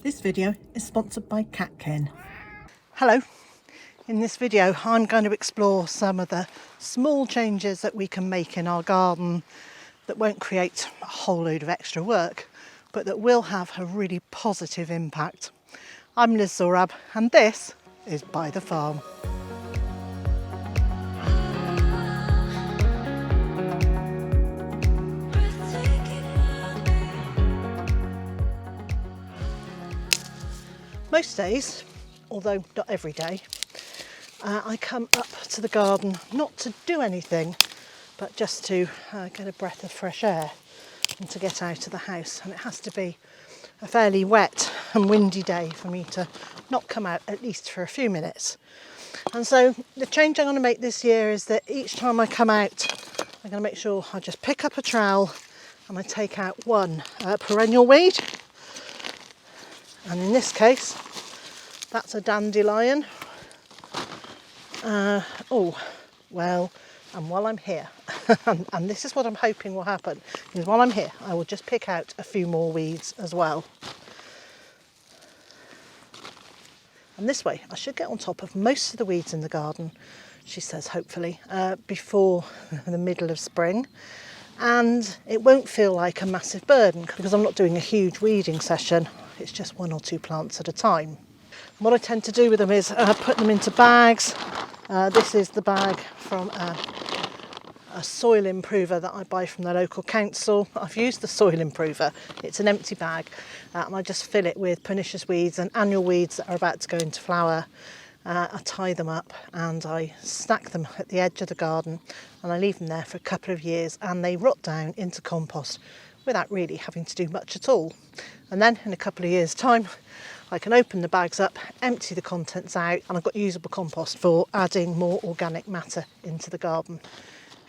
This video is sponsored by Katkin. Hello. In this video I'm going to explore some of the small changes that we can make in our garden that won't create a whole load of extra work, but that will have a really positive impact. I'm Zorab and this is Byther Farm. Most days, although not every day, I come up to the garden not to do anything, but just to get a breath of fresh air and to get out of the house. And it has to be a fairly wet and windy day for me to not come out, at least for a few minutes. And so the change I'm going to make this year is that each time I come out, I'm going to make sure I just pick up a trowel and I take out one perennial weed. And in this case, that's a dandelion. And while I'm here, and this is what I'm hoping will happen, is while I'm here, I will just pick out a few more weeds as well. And this way, I should get on top of most of the weeds in the garden, she says, hopefully, before the middle of spring. And it won't feel like a massive burden because I'm not doing a huge weeding session. It's just one or two plants at a time. And what I tend to do with them is put them into bags. This is the bag from a soil improver that I buy from the local council. I've used the soil improver. It's an empty bag and I just fill it with pernicious weeds and annual weeds that are about to go into flower. I tie them up and I stack them at the edge of the garden and I leave them there for a couple of years and they rot down into compost without really having to do much at all. And then in a couple of years' time, I can open the bags up, empty the contents out, and I've got usable compost for adding more organic matter into the garden.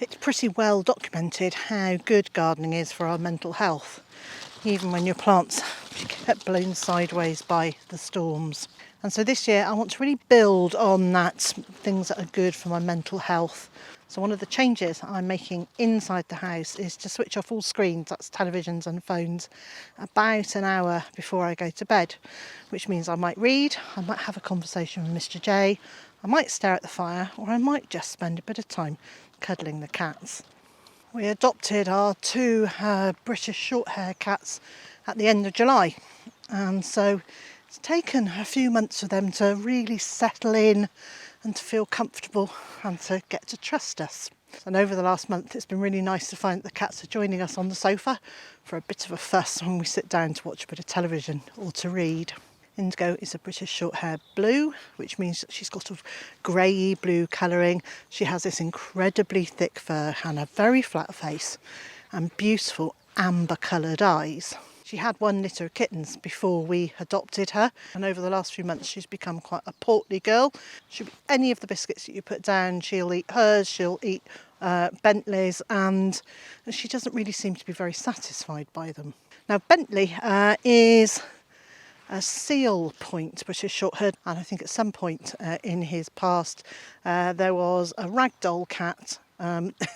It's pretty well documented how good gardening is for our mental health, even when your plants get blown sideways by the storms. And so this year I want to really build on that, things that are good for my mental health. So one of the changes I'm making inside the house is to switch off all screens, that's televisions and phones, about an hour before I go to bed, which means I might read, I might have a conversation with Mr. J, I might stare at the fire, or I might just spend a bit of time cuddling the cats. We adopted our two British short-haired cats at the end of July, and so it's taken a few months for them to really settle in and to feel comfortable and to get to trust us. And over the last month it's been really nice to find that the cats are joining us on the sofa for a bit of a fuss when we sit down to watch a bit of television or to read. Indigo is a British short-haired blue, which means that she's got a grey blue colouring. She has this incredibly thick fur and a very flat face and beautiful amber coloured eyes. She had one litter of kittens before we adopted her, and over the last few months she's become quite a portly girl. She'll eat any of the biscuits that you put down, she'll eat hers, she'll eat Bentley's, and she doesn't really seem to be very satisfied by them. Now Bentley is a seal point British short-haired, and I think at some point in his past there was a ragdoll cat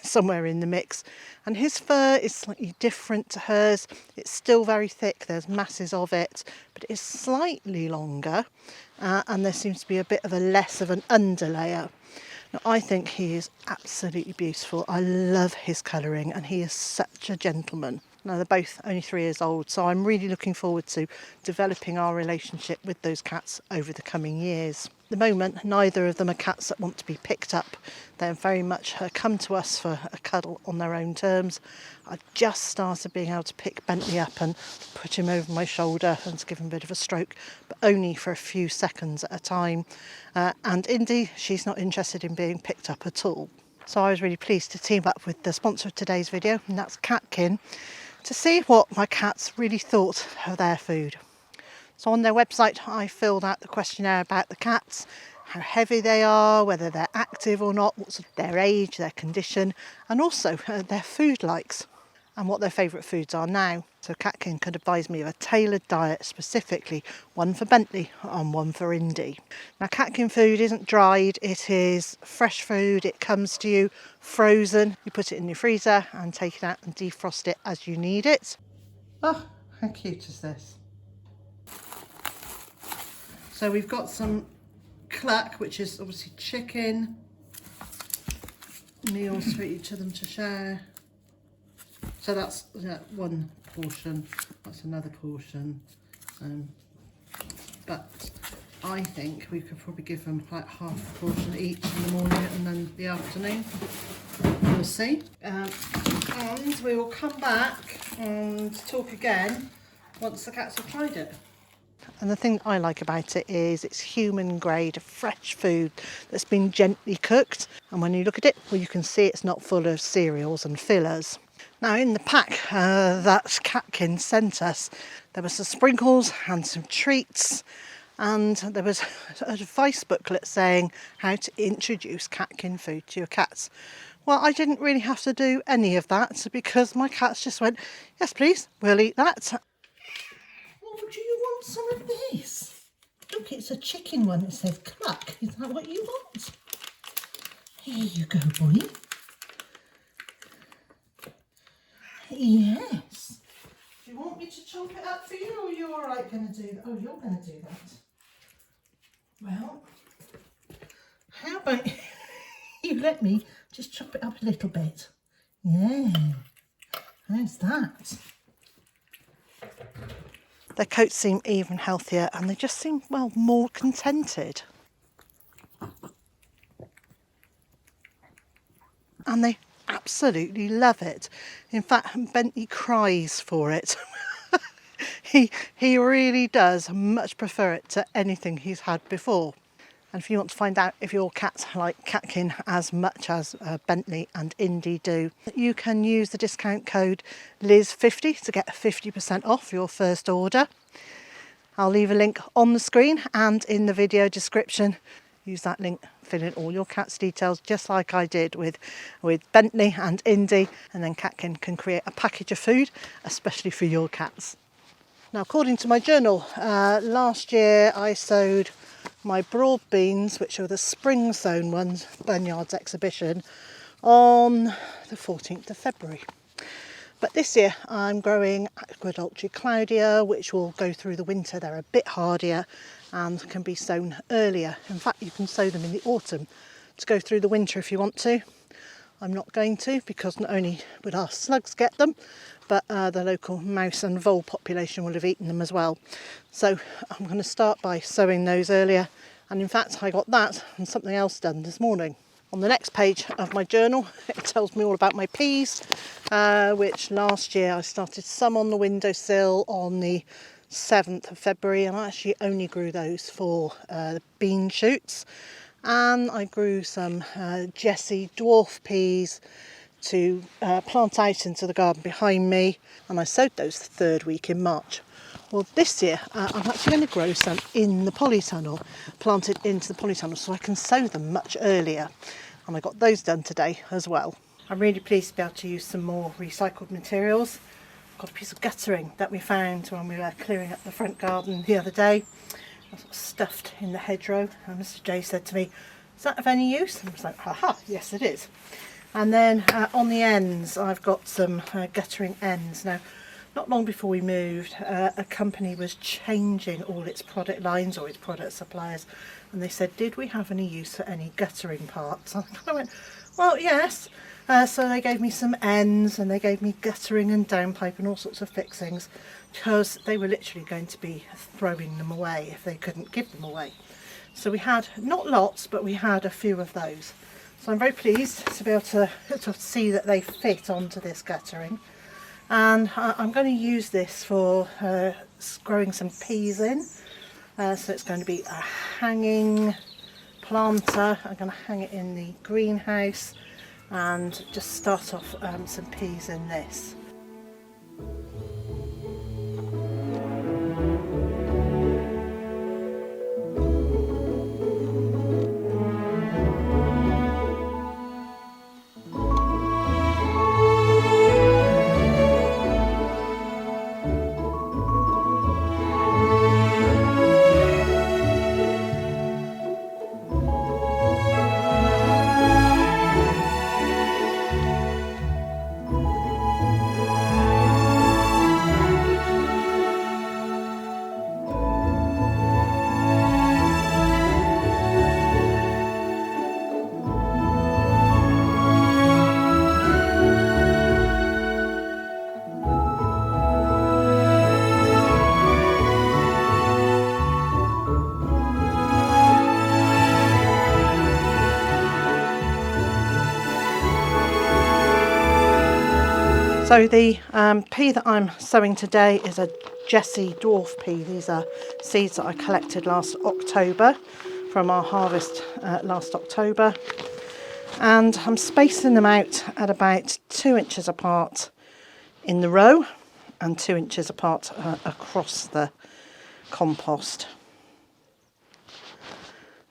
somewhere in the mix, and his fur is slightly different to hers. It's still very thick, there's masses of it, but it is slightly longer and there seems to be a bit of a less of an underlayer. Now, I think he is absolutely beautiful. I love his colouring and he is such a gentleman. Now they're both only 3 years old, so I'm really looking forward to developing our relationship with those cats over the coming years. At the moment, neither of them are cats that want to be picked up. They're very much come to us for a cuddle on their own terms. I've just started being able to pick Bentley up and put him over my shoulder and to give him a bit of a stroke, but only for a few seconds at a time. And Indie, she's not interested in being picked up at all. So I was really pleased to team up with the sponsor of today's video, and that's Katkin, to see what my cats really thought of their food. So on their website I filled out the questionnaire about the cats, how heavy they are, whether they're active or not, what's their age, their condition, and also their food likes and what their favourite foods are now. So Katkin could advise me of a tailored diet, specifically one for Bentley and one for Indie. Now Katkin food isn't dried, it is fresh food, it comes to you frozen. You put it in your freezer and take it out and defrost it as you need it. Oh, how cute is this? So we've got some cluck, which is obviously chicken, meals for each of them to share. So that's one portion, that's another portion. But I think we could probably give them like half a portion each in the morning and then the afternoon. We'll see. And we will come back and talk again once the cats have tried it. And the thing I like about it is it's human grade, fresh food that's been gently cooked. And when you look at it, well, you can see it's not full of cereals and fillers. Now in the pack that Katkin sent us, there were some sprinkles and some treats, and there was an advice booklet saying how to introduce Katkin food to your cats. Well, I didn't really have to do any of that because my cats just went, yes please, we'll eat that. Oh, do you want some of this? Look, it's a chicken one. It says cluck. Is that what you want? Here you go, boy. Yes. Do you want me to chop it up for you, or are you all right going to do that? Oh, you're going to do that. Well, how about you let me just chop it up a little bit? Yeah. How's that? Their coats seem even healthier and they just seem, well, more contented. And they absolutely love it. In fact, Bentley cries for it. He really does much prefer it to anything he's had before. And if you want to find out if your cats like Katkin as much as Bentley and Indie do, you can use the discount code Liz50 to get 50% off your first order. I'll leave a link on the screen and in the video description. Use that link, fill in all your cat's details just like I did with Bentley and Indie, and then Katkin can create a package of food especially for your cats. Now, according to my journal, last year I sowed my broad beans, which are the spring sown ones, Barnyards exhibition, on the 14th of February. But this year I'm growing Agriculture Claudia, which will go through the winter. They're a bit hardier and can be sown earlier. In fact, you can sow them in the autumn to go through the winter if you want to. I'm not going to, because not only would our slugs get them, but the local mouse and vole population will have eaten them as well. So I'm going to start by sowing those earlier. And in fact, I got that and something else done this morning. On the next page of my journal, it tells me all about my peas, which last year I started some on the windowsill on the 7th of February, and I actually only grew those for the bean shoots. And I grew some Jessie dwarf peas to plant out into the garden behind me, and I sowed those the third week in March. Well, this year I'm actually going to grow some in the polytunnel, planted into the polytunnel, so I can sow them much earlier, and I got those done today as well. I'm really pleased to be able to use some more recycled materials. I've got a piece of guttering that we found when we were clearing up the front garden the other day. I was stuffed in the hedgerow, and Mr. J said to me, "Is that of any use?" And I was like, "Haha, yes it is." And then on the ends I've got some guttering ends. Now, not long before we moved, a company was changing all its product lines or its product suppliers, and they said, did we have any use for any guttering parts? And I went, well, yes. So they gave me some ends, and they gave me guttering and downpipe and all sorts of fixings, because they were literally going to be throwing them away if they couldn't give them away. So we had, not lots, but we had a few of those. So I'm very pleased to be able to see that they fit onto this guttering. And I'm going to use this for growing some peas in. So it's going to be a hanging planter. I'm going to hang it in the greenhouse and just start off some peas in this. So the pea that I'm sowing today is a Jessie dwarf pea. These are seeds that I collected last October from our harvest last October. And I'm spacing them out at about 2 inches apart in the row and 2 inches apart across the compost.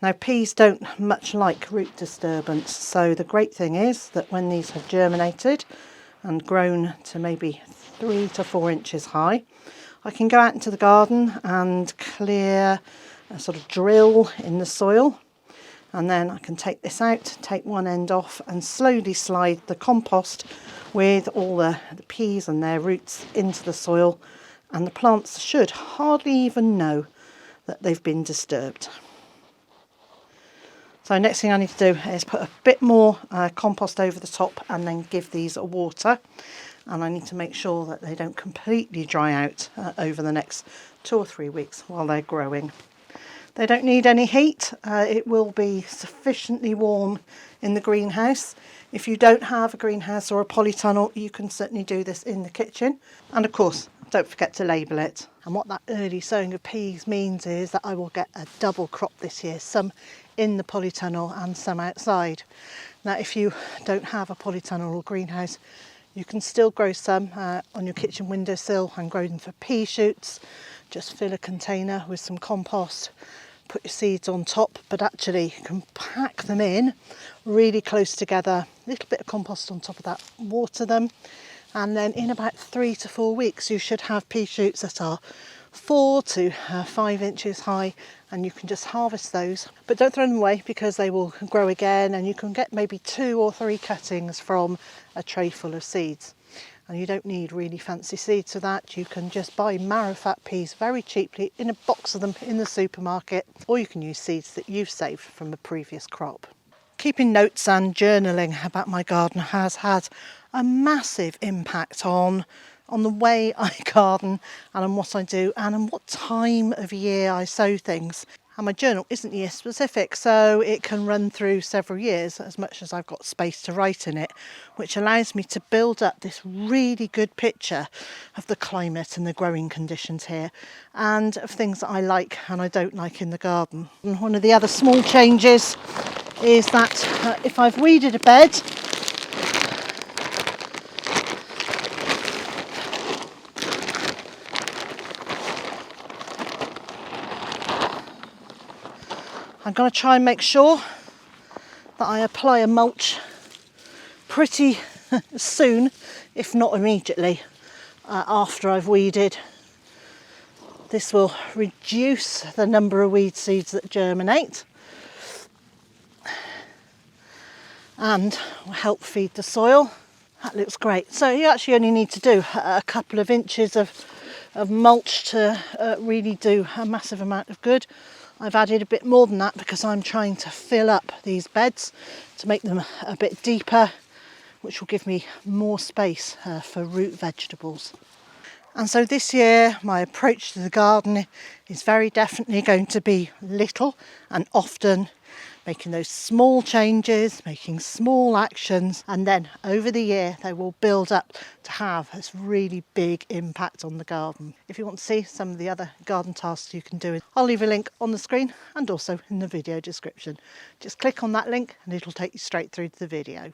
Now peas don't much like root disturbance, so the great thing is that when these have germinated and grown to maybe 3 to 4 inches high, I can go out into the garden and clear a sort of drill in the soil, and then I can take this out, take one end off and slowly slide the compost with all the peas and their roots into the soil, and the plants should hardly even know that they've been disturbed. So next thing I need to do is put a bit more compost over the top and then give these a water. And I need to make sure that they don't completely dry out over the next 2 or 3 weeks while they're growing. They don't need any heat. It will be sufficiently warm in the greenhouse. If you don't have a greenhouse or a polytunnel, you can certainly do this in the kitchen. And of course, don't forget to label it. And what that early sowing of peas means is that I will get a double crop this year, some in the polytunnel and some outside. Now, if you don't have a polytunnel or greenhouse, you can still grow some on your kitchen windowsill and grow them for pea shoots. Just fill a container with some compost, put your seeds on top, but actually you can pack them in really close together, a little bit of compost on top of that, water them, and then in about 3 to 4 weeks you should have pea shoots that are 4 to 5 inches high, and you can just harvest those. But don't throw them away because they will grow again, and you can get maybe 2 or 3 cuttings from a tray full of seeds. And you don't need really fancy seeds for that. You can just buy marrowfat peas very cheaply in a box of them in the supermarket, or you can use seeds that you've saved from a previous crop. Keeping notes and journaling about my garden has had a massive impact on the way I garden and on what I do and on what time of year I sow things. And my journal isn't year specific, so it can run through several years as much as I've got space to write in it, which allows me to build up this really good picture of the climate and the growing conditions here, and of things that I like and I don't like in the garden. And one of the other small changes is that if I've weeded a bed, I'm going to try and make sure that I apply a mulch pretty soon, if not immediately, after I've weeded. This will reduce the number of weed seeds that germinate and will help feed the soil. That looks great. So you actually only need to do a couple of inches of mulch to really do a massive amount of good. I've added a bit more than that because I'm trying to fill up these beds to make them a bit deeper, which will give me more space for root vegetables. And so this year my approach to the garden is very definitely going to be little and often, making those small changes, making small actions, and then over the year they will build up to have this really big impact on the garden. If you want to see some of the other garden tasks you can do, I'll leave a link on the screen and also in the video description. Just click on that link and it'll take you straight through to the video.